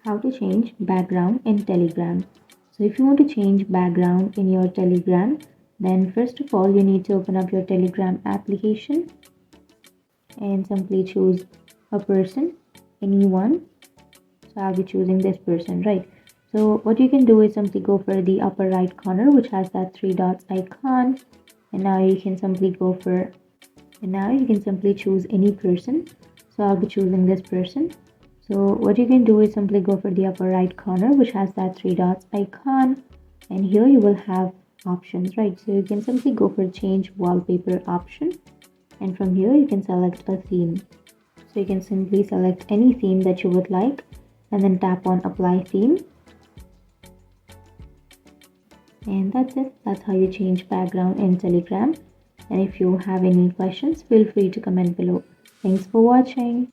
How to change background in Telegram. So if you want to change background in your Telegram, then first of all you need to open up your Telegram application and simply choose a person, anyone. So I'll be choosing this person, right? So what you can do is simply go for the upper right corner which has that three dots icon, and now you can simply choose any person. So I'll be choosing this person. So what you can do is simply go for the upper right corner which has that three dots icon, and here you will have options, right? So you can simply go for change wallpaper option, and from here you can select a theme. So you can simply select any theme that you would like and then tap on apply theme, and that's it. That's how you change background in Telegram. And if you have any questions, feel free to comment below. Thanks for watching.